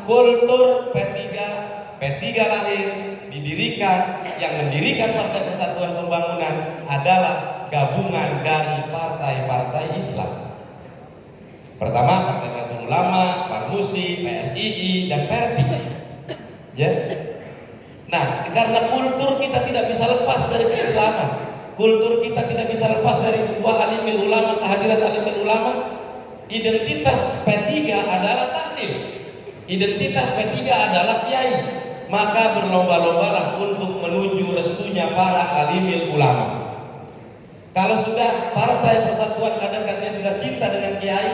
kultur P3 lahir, didirikan, yang mendirikan Partai Persatuan Pembangunan adalah gabungan dari partai-partai Islam. Pertama Partai Nahdlatul Ulama, Parmusi, PSII, dan PERPI. Ya. Nah, karena kultur kita tidak bisa lepas dari keislaman, kultur kita tidak bisa lepas dari sebuah alimul ulama, kehadiran alimul ulama. Identitas P3 adalah taklim, identitas P3 adalah kiai. Maka berlomba-lombalah untuk menuju restunya para alimul ulama. Kalau sudah Partai Persatuan kadang-kadang sudah cinta dengan kiai,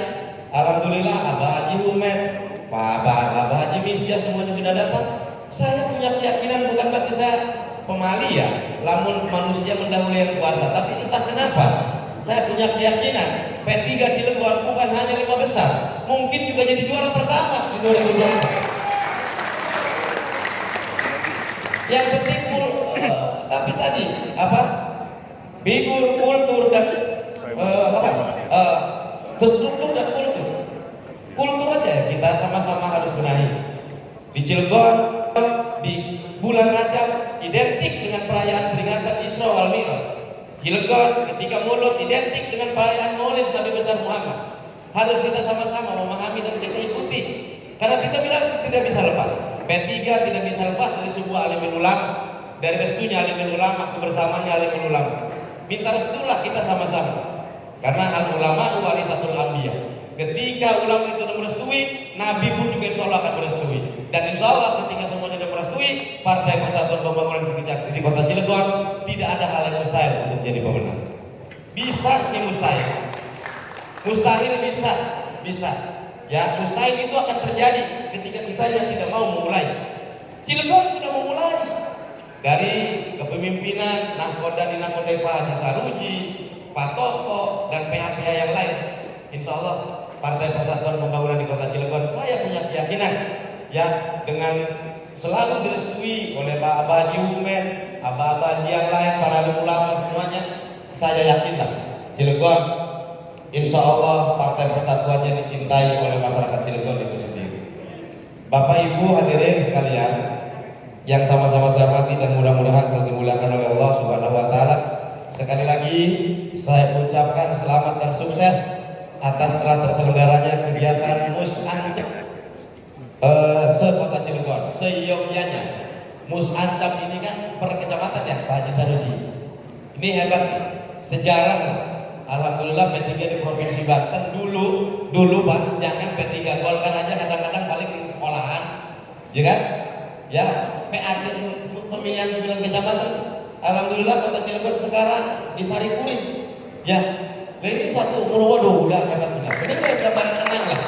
alhamdulillah Abah Haji Umen, Abah Haji Misja semuanya sudah datang. Saya punya keyakinan, bukan berarti saya pemali ya, lamun manusia mendahului yang kuasa, tapi entah kenapa saya punya keyakinan P3 Cilegon bukan hanya 5 besar, mungkin juga jadi juara pertama di 2024. Yang penting tapi tadi figur, kultur dan struktur dan kultur. Kultur aja ya, kita sama-sama harus benahi. Di Cilegon di bulan Rajab identik dengan perayaan peringatan Isra wal Mi'raj. Cilegon ketika Maulid identik dengan perayaan Maulid Nabi besar Muhammad. Harus kita sama-sama memahami dan kita ikuti. Karena kita tidak bisa lepas. P3 tidak bisa lepas dari sebuah alimul ulama, dari restunya alimul ulama, kebersamaannya alimul ulama. Minta restulah kita sama-sama. Karena al ulama warisatul anbiya. Ketika ulama itu merestui, Nabi pun juga insya Allah akan merestui. Dan insya Allah ketika semuanya sudah merestui, Partai Persatuan Pembangunan di Kota Cilegon tidak ada hal yang mustahil untuk jadi pemenang. Bisa sih mustahil. Mustahil bisa. Ya, mustahil itu akan terjadi ketika kita yang tidak mau memulai. Cilegon sudah memulai dari kepemimpinan Nahkoda di Nahkoda Pak Haji Sanusi, Pak Toto, dan pihak-pihak yang lain. Insya Allah Partai Persatuan Pembangunan di Kota Cilegon, saya punya keyakinan ya, dengan selalu direstui oleh Pak Abah Haji Umen, Abah Haji yang lain, para ulama semuanya, saya yakinlah Cilegon insya Allah Partai Persatuannya dicintai oleh masyarakat Cilegon itu sendiri. Bapak Ibu hadirin sekalian yang sama-sama saya hormati dan mudah-mudahan selalu dimuliakan oleh Allah Subhanahu wa taala. Sekali lagi saya ucapkan selamat dan sukses atas telah terselenggaranya kegiatan Musancap se-Kota Cilegon, seyogyanya. Musancap ini kan per kecamatan ya Pak Haji Sarudi. Ini hebat sejarah. Alhamdulillah P3 di Provinsi Banten dulu Pak, jangan P3 Golkar aja kadang-kadang paling di sekolahan, ya kan? Ya, PAC pemilihan kecamatan. Alhamdulillah Kota Cilegon sekarang di Sarikuring. Ya, nah ini satu waduh udah hebat benar. Ini kayak gambaran tenang lah.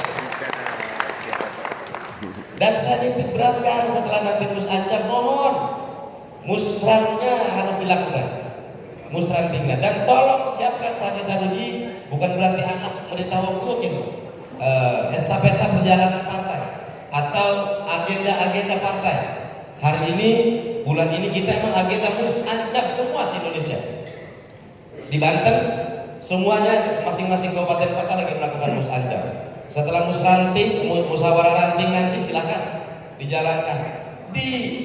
Dan saya titik beratkan setelah nanti Musancap, mohon musrannya harus dilakukan, musrantingnya, dan tolong siapkan Pak Haji Sarudi, bukan berarti anak memberitahu estafeta perjalanan partai atau agenda-agenda partai. Hari ini, bulan ini kita emang agenda Musancap semua di Indonesia. Di Banten semuanya masing-masing kabupaten kota lagi melakukan Musancap. Setelah musyawarah ranting nanti silakan dijalankan.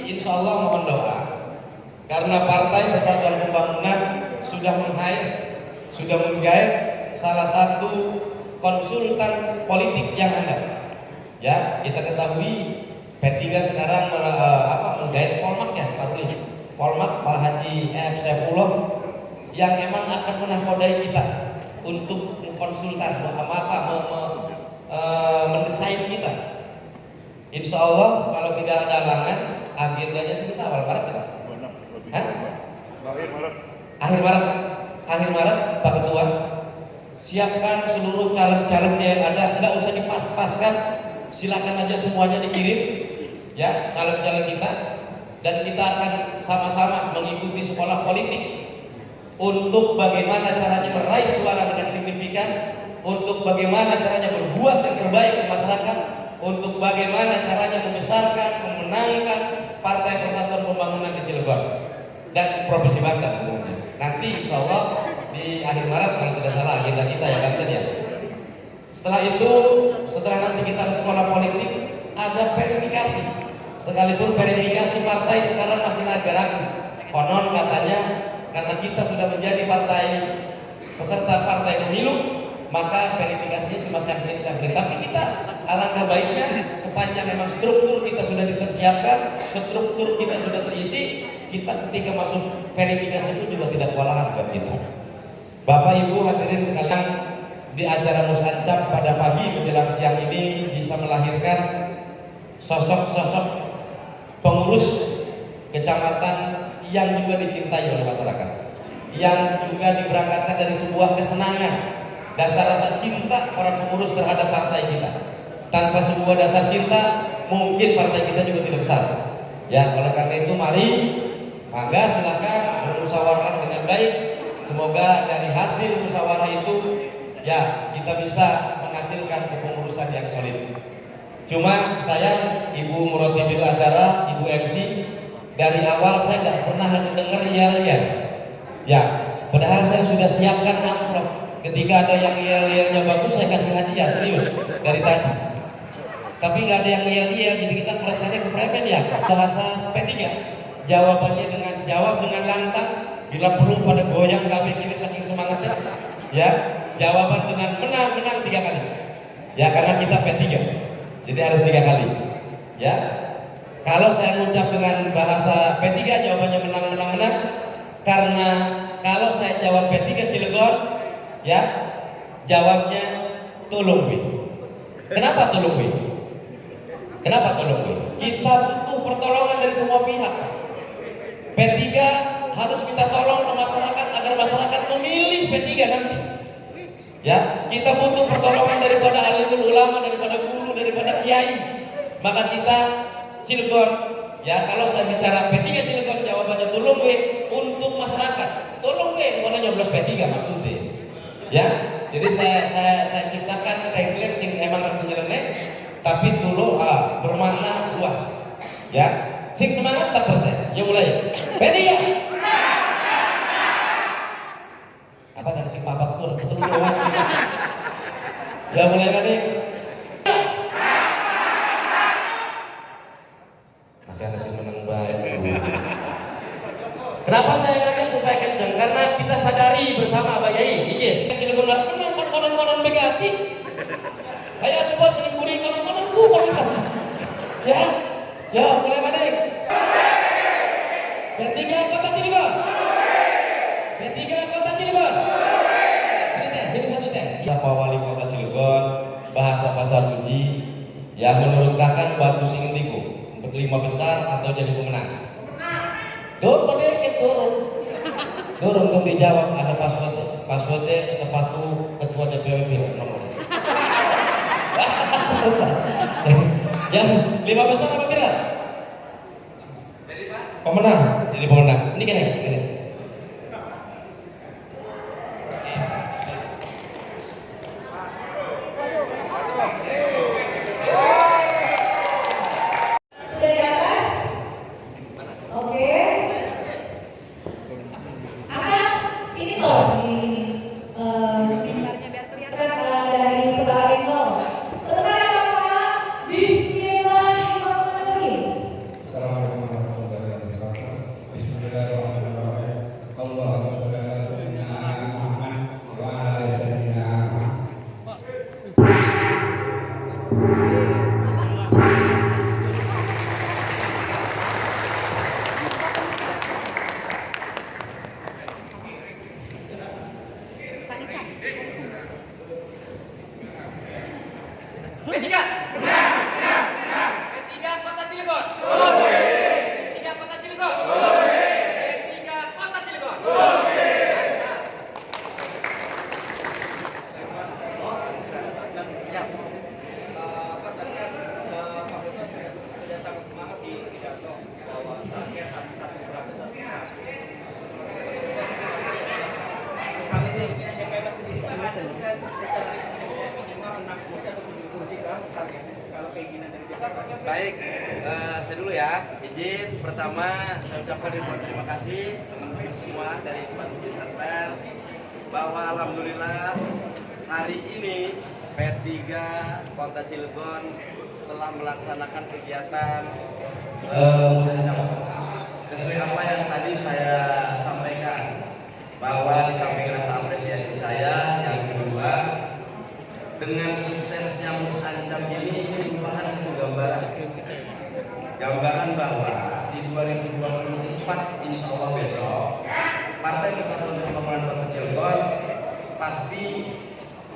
Insya Allah mohon doa, karena Partai Persatuan Pembangunan sudah menggait salah satu konsultan politik yang ada. Ya, kita ketahui P3 sekarang menggait Polmark ya, Polmark Pak Haji Saifullah yang emang akan menakodai kita untuk konsultan mendesain kita. Insya Allah kalau tidak ada halangan, agendanya sekitar awal Maret ya? Akhir Maret Pak Ketua, siapkan seluruh caleg-caleg yang ada, nggak usah dipas-paskan, silakan aja semuanya dikirim ya caleg-caleg kita, dan kita akan sama-sama mengikuti sekolah politik untuk bagaimana caranya meraih suara dengan signifikan, untuk bagaimana caranya berbuat yang terbaik di masyarakat, untuk bagaimana caranya membesarkan, memenangkan Partai Persatuan Pembangunan di Cilegon dan Provinsi Banten. Nanti insya Allah di akhir Maret kalau tidak salah agenda kita ya Banten ya. Setelah itu, setelah nanti kita sekolah politik, ada verifikasi. Sekalipun verifikasi partai sekarang masih agak ragu. Konon katanya karena kita sudah menjadi partai peserta partai pemilu, maka verifikasinya cuma sampling. Tapi kita alangkah baiknya sepanjang memang struktur kita sudah dipersiapkan, struktur kita sudah terisi, kita ketika masuk verifikasi itu juga tidak kewalahan buat kita. Bapak Ibu hadirin sekalian, di acara Musancap pada pagi menjelang siang ini bisa melahirkan sosok-sosok pengurus kecamatan yang juga dicintai oleh masyarakat, yang juga diberangkatkan dari sebuah kesenangan, dasar rasa cinta para pengurus terhadap partai kita. Tanpa sebuah dasar cinta, mungkin partai kita juga tidak besar. Ya, oleh karena itu mari, maka silakan bermusyawarah dengan baik. Semoga dari hasil musyawarah itu, ya kita bisa menghasilkan kepengurusan yang solid. Cuma saya, Ibu Muratibil acara, Ibu MC, dari awal saya tidak pernah dengar yel-yel. Ya, padahal saya sudah siapkan amplop. Ketika ada yang yel-yelnya bagus, saya kasih hadiah serius dari tadi. Tapi nggak ada yang yel-yel, jadi kita perasaannya kepremen ya. Bahasa P3, jawabannya jawab dengan lantang. Bila perlu pada goyang kami ini saking semangatnya. Ya, jawaban dengan menang 3 kali. Ya, karena kita P3, jadi harus 3 kali. Ya. Kalau saya mengucap dengan bahasa P3 jawabannya menang. Karena kalau saya jawab P3 Cilegon, ya jawabnya tolong wi. Kenapa tolong wi? Kita butuh pertolongan dari semua pihak. P3 harus kita tolong ke masyarakat agar masyarakat memilih P3 nanti. Ya, kita butuh pertolongan daripada alimul ulama, daripada guru, daripada kiai. Maka kita Cilegon, ya kalau saya bicara P3 Cilegon jawabannya tolong we untuk masyarakat. Tolong we, bukan nyoblos P3 maksudnya. Ya, jadi saya ciptakan tagline sing emang artinya renek, tapi dulu bermakna luas. Ya, sing semangat tak persen. Ya mulai. P3. Apa dari sing papat tuh betul doang. Ya mulai kan nih. Ada sih menang baik. Kenapa saya ngajak supaya kencang? Karena kita sadari bersama Pak Yai. Izin. Cilegon lah menang konon-konon begati. Ayo coba selingkuhin konon-konon ku konon. Ya. Ya, mulai balik. P3 Kota Cilegon. P3 Kota Cilegon. Sini satu teh. Pak Wali Kota Cilegon, bahasa uji yang menurut kakak bagus ingin tiku untuk 5 besar atau jadi pemenang. Turun deh, turun untuk dijawab. Ada passwordnya sepatu ketua DPW nomor. Yang 5 besar apa kira? Pemenang. Jadi pemenang. Ini kan ini. Sudah di atas? Oke. Angkat ini loh, dari sebelah itu. Sebentar ya Bapak. Bismillahirrahmanirrahim. P3 Kota Cilegon. P3 Kota Cilegon. P3 Kota Cilegon. Baik, saya dulu ya. Izin pertama saya ucapkan terima kasih teman-teman semua dari Ekspansi Pers bahwa alhamdulillah hari ini P3 Kota Cilegon telah melaksanakan kegiatan sesuai apa yang tadi saya sampaikan, bahwa di samping rasa apresiasi saya, yang kedua dengan suksesnya Musancam ini merupakan satu gambaran bahwa di 2024 insya Allah besok Partai Persatuan Pembangunan Kota Cilegon pasti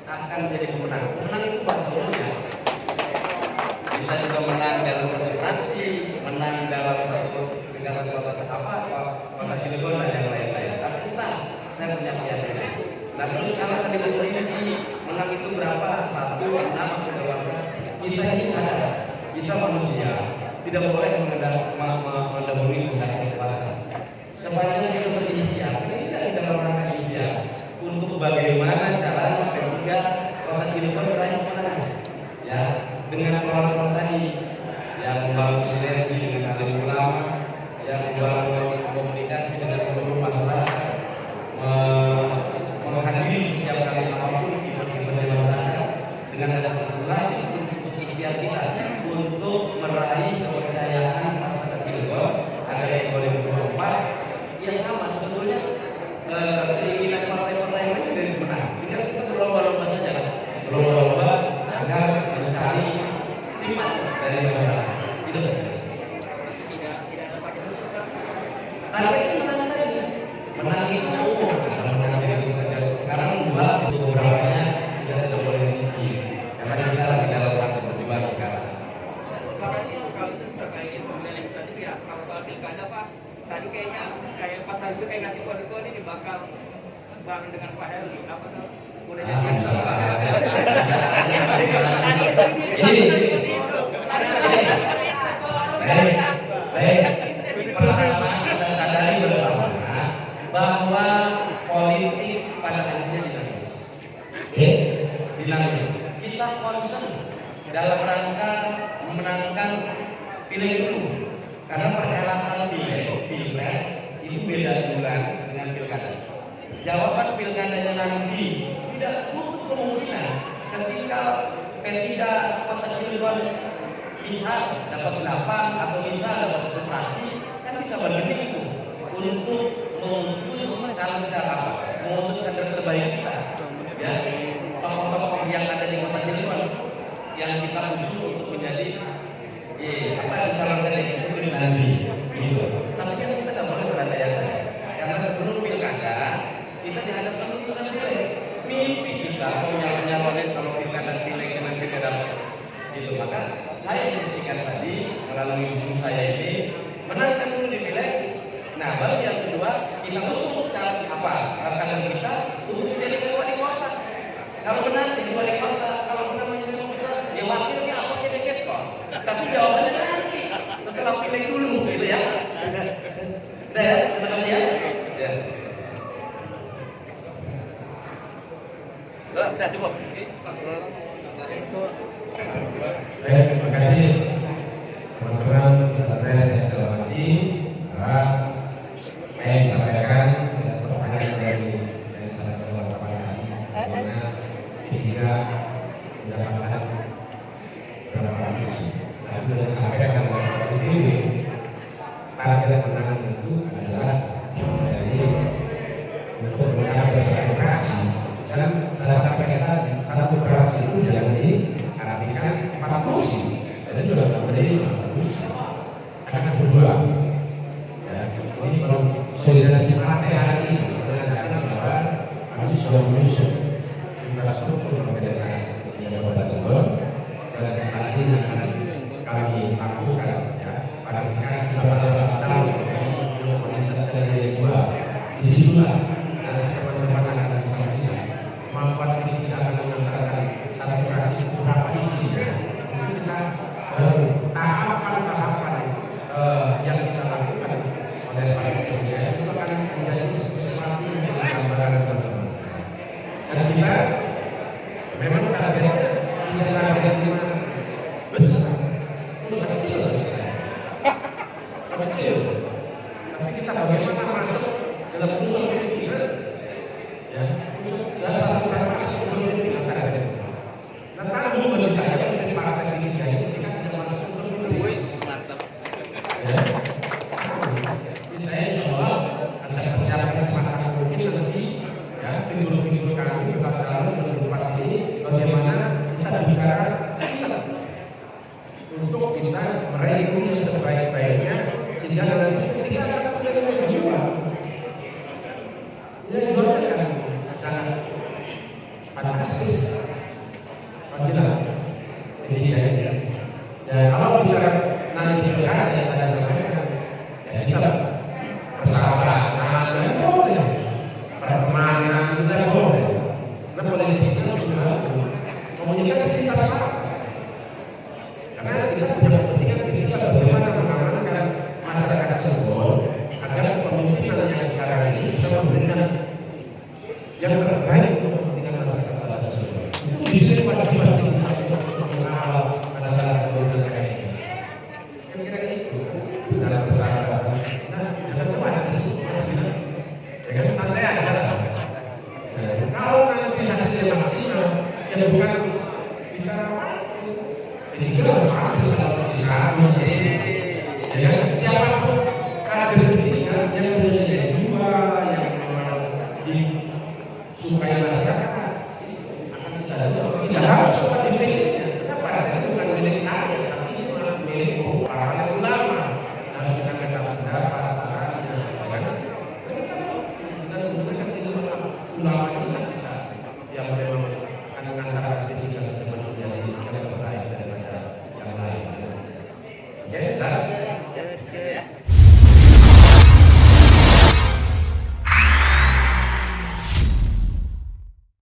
akan jadi pemenang. Pemenang itu pastinya bisa juga menang dalam satu fraksi, menang dalam satu tingkatan kota Cilegon dan yang lain-lain. Tapi entah, saya punya keyakinan. Nah terus karena tadi sebelumnya menang itu berapa? 1, 6 atau berapa? Kita ini sadar, kita manusia tidak boleh mendahului kehendak kekuasaan. Sebaiknya kita berikhtiar, ini dari dalam rangka ikhtiar untuk bagaimana cara P3 Kota Cilegon meraih kemenangan. Ya, dengan kawan-kawan tadi yang membangun sinergi dengan alim ulama, yang membangun komunikasi dengan seluruh masyarakat, menghadiri setiap kali apapun event-event masyarakat dengan ada satu lain untuk ikhtiar kita untuk meraih kepercayaan masyarakat Cilegon agar di 2024 ya sama sebetulnya keinginan partai-partai yang lain dari menang. Tinggal kita berlomba-lomba saja lah, berlomba-lomba agar mencari simat dari masyarakat. Itu saja. Tapi menang tadi, menang itu umum. Sekarang dua beberapanya tidak boleh tinggi karena kita lagi dalam rangka berdebat sekarang. Kalau itu terkait pemilihan legislatif ya, kalau soal pilkada Pak, tadi kayaknya kayak Pak Sarjo kayak ngasih kode-kode ini bakal bareng dengan Pak Heli, apa tuh? Udah jadi. Pertama kita sadari bersama bahwa politik pada akhirnya dinamis. Dinamis. Kita concern dalam rangka memenangkan pilihan umum, karena perhelatan pilpres itu beda bulan dengan pilkada. Jawaban pilkadanya nanti tidak menutup kemungkinan ketika P3 Kota Cilegon bisa dapat 8 atau bisa dapat 1 fraksi, kan bisa bergabung itu untuk memutuskan kita usung cara apa kader kita untuk menjadi wali kota. Kalau benar jadi wali kota, kalau benar menjadi pembesar, ya wakilnya apa deket kok. Tapi jawabannya nanti setelah pilih dulu, gitu ya. Udah ya, terima kasih ya. Ya. Udah cukup. Baik, terima kasih teman-teman peserta yang saya hormati. Saya ingin sampaikan pertanyaan dari salah satu wartawan tadi, bagaimana P3 mendapatkan berapa kursi. Tapi sudah disampaikan oleh Pak DPW, target menang itu adalah dari untuk mencapai satu fraksi. Dan saya sampaikan tadi, satu fraksi itu jangan diartikan 4 kursi. Saya juga tidak berdiri 4 kursi. Karena berjuang. Ya, ini kalau solidaritas partai hari ini menandakan bahwa kami sudah menyusun infrastruktur organisasi di Kota Cilegon dan sesaat ini akan kami lakukan ya klarifikasi kepada calon yang komunitas dari jual di situlah ada teman-teman akan bisa kemampuan ini kita akan mengatakan satu fraksi itu berapa isinya itu kita tahapan-tahapan yang kita lakukan oleh para pekerja itu akan menjadi sesuatu yang menjadi gambaran teman-teman. Dan kita memang targetnya tidak target lima besar, itu kecil kecil. Tapi kita bagaimana masuk dalam unsur P3, ya, dalam satu masuk unsur P3 target. Nah, tahu bagi saya menjadi partai P3 ini kita tidak masuk unsur P3. Mantap. Ya. Saya insya Allah akan saya persiapkan semaksimal mungkin nanti ya figur-figur kami tetap selalu dalam tempat ini bagaimana kita bicara untuk kita meraih dunia sebaik-baiknya sehingga nanti kita akan menjadi penjual. Ini jualnya kan sangat fantastis. Fadilah. Jadi ya kalau bicara nanti di PH yang tadi saya sampaikan, ya kita persahabatan tidak boleh, pertemanan tidak boleh. Kita boleh kita juga komunikasi kita sama. Karena kita punya kepentingan kita bagaimana mengamankan masyarakat Cilegon agar pemimpinan yang sekarang ini bisa memberikan yang terbaik untuk kepentingan masyarakat Cilegon. Itu bisa kewajiban kita untuk mengawal masalah kepentingan ini. Kira-kira itu dalam persahabatan. Nah, jangan lupa di situ masih dengan santai aja. Kalau nanti hasilnya maksimal, ya bukan